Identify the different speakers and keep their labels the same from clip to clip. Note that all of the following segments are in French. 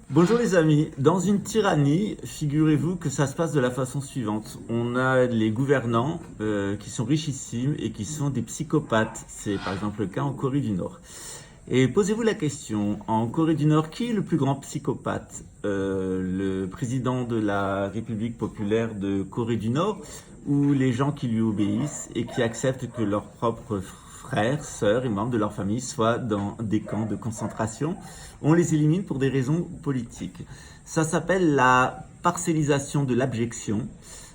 Speaker 1: Bonjour les amis, dans une tyrannie, figurez-vous que ça se passe de la façon suivante. On a les gouvernants qui sont richissimes et qui sont des psychopathes. C'est par exemple le cas en Corée du Nord. Et posez-vous la question, en Corée du Nord, qui est le plus grand psychopathe? Le président de la République populaire de Corée du Nord ou les gens qui lui obéissent et qui acceptent que leurs propres frères, sœurs et membres de leur famille soient dans des camps de concentration? On les élimine pour des raisons politiques. Ça s'appelle la parcellisation de l'abjection.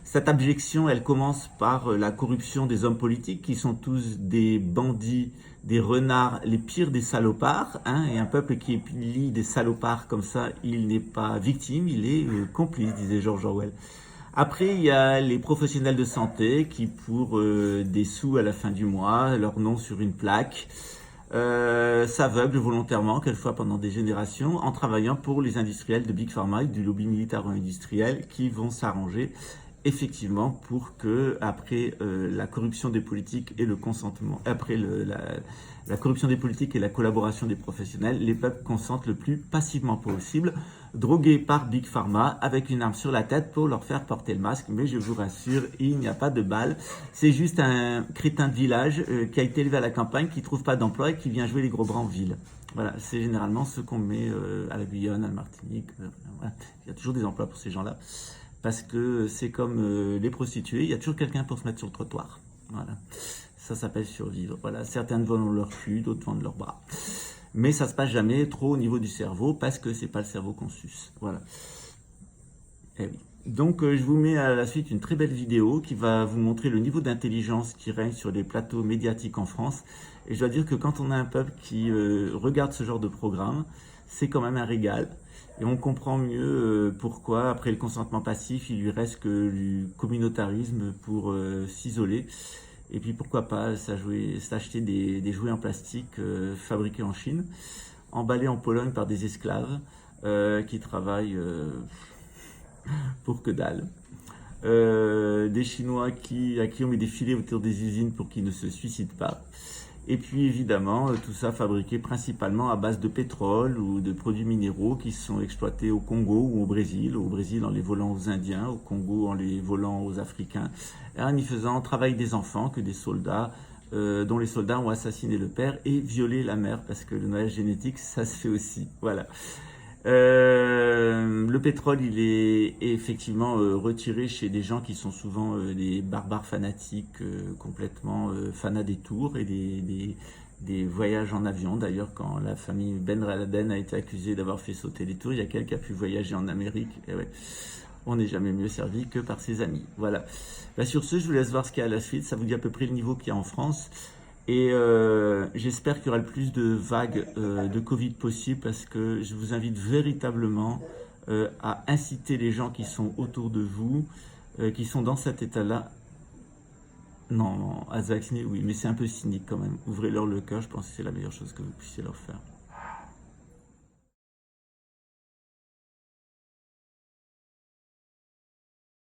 Speaker 1: Cette abjection, elle commence par la corruption des hommes politiques qui sont tous des bandits, des renards, les pires des salopards. Hein, et un peuple qui élit des salopards comme ça, il n'est pas victime, il est complice, disait George Orwell. Après, il y a les professionnels de santé qui, pour des sous à la fin du mois, leur nom sur une plaque, s'aveuglent volontairement, quelquefois pendant des générations, en travaillant pour les industriels de Big Pharma et du lobby militaro-industriel qui vont s'arranger effectivement pour que, après la corruption des politiques et le consentement, après la corruption des politiques et la collaboration des professionnels, les peuples consentent le plus passivement possible, drogués par Big Pharma avec une arme sur la tête pour leur faire porter le masque. Mais je vous rassure, il n'y a pas de balles. C'est juste un crétin de village qui a été élevé à la campagne, qui trouve pas d'emploi et qui vient jouer les gros bras en ville. Voilà, c'est généralement ce qu'on met à la Guyane, à la Martinique. Voilà. Il y a toujours des emplois pour ces gens-là. Parce que c'est comme les prostituées, il y a toujours quelqu'un pour se mettre sur le trottoir. Voilà. Ça s'appelle survivre. Voilà. Certaines vendent leur cul, d'autres vendent leurs bras. Mais ça se passe jamais trop au niveau du cerveau parce que c'est pas le cerveau qu'on suce. Voilà. Eh oui. Donc je vous mets à la suite une très belle vidéo qui va vous montrer le niveau d'intelligence qui règne sur les plateaux médiatiques en France. Et je dois dire que quand on a un peuple qui regarde ce genre de programme, c'est quand même un régal. Et on comprend mieux pourquoi, après le consentement passif, il lui reste que du communautarisme pour s'isoler. Et puis pourquoi pas s'acheter des jouets en plastique fabriqués en Chine, emballés en Pologne par des esclaves qui travaillent pour que dalle. Des Chinois à qui on met des filets autour des usines pour qu'ils ne se suicident pas. Et puis évidemment, tout ça fabriqué principalement à base de pétrole ou de produits minéraux qui sont exploités au Congo ou au Brésil. Au Brésil en les volant aux Indiens, au Congo en les volant aux Africains, et en y faisant travailler des enfants que des soldats, dont les soldats ont assassiné le père et violé la mère, parce que le noyage génétique, ça se fait aussi. Voilà. Le pétrole, il est effectivement retiré chez des gens qui sont souvent des barbares fanatiques, complètement fanats des tours et des voyages en avion. D'ailleurs, quand la famille Ben Laden a été accusée d'avoir fait sauter les tours, il y a quelqu'un qui a pu voyager en Amérique. Et ouais, on n'est jamais mieux servi que par ses amis. Voilà. Bah, sur ce, je vous laisse voir ce qu'il y a à la suite. Ça vous dit à peu près le niveau qu'il y a en France. Et j'espère qu'il y aura le plus de vagues de Covid possible parce que je vous invite véritablement à inciter les gens qui sont autour de vous, qui sont dans cet état-là. Non, à se vacciner, oui, mais c'est un peu cynique quand même. Ouvrez-leur le cœur, je pense que c'est la meilleure chose que vous puissiez leur faire.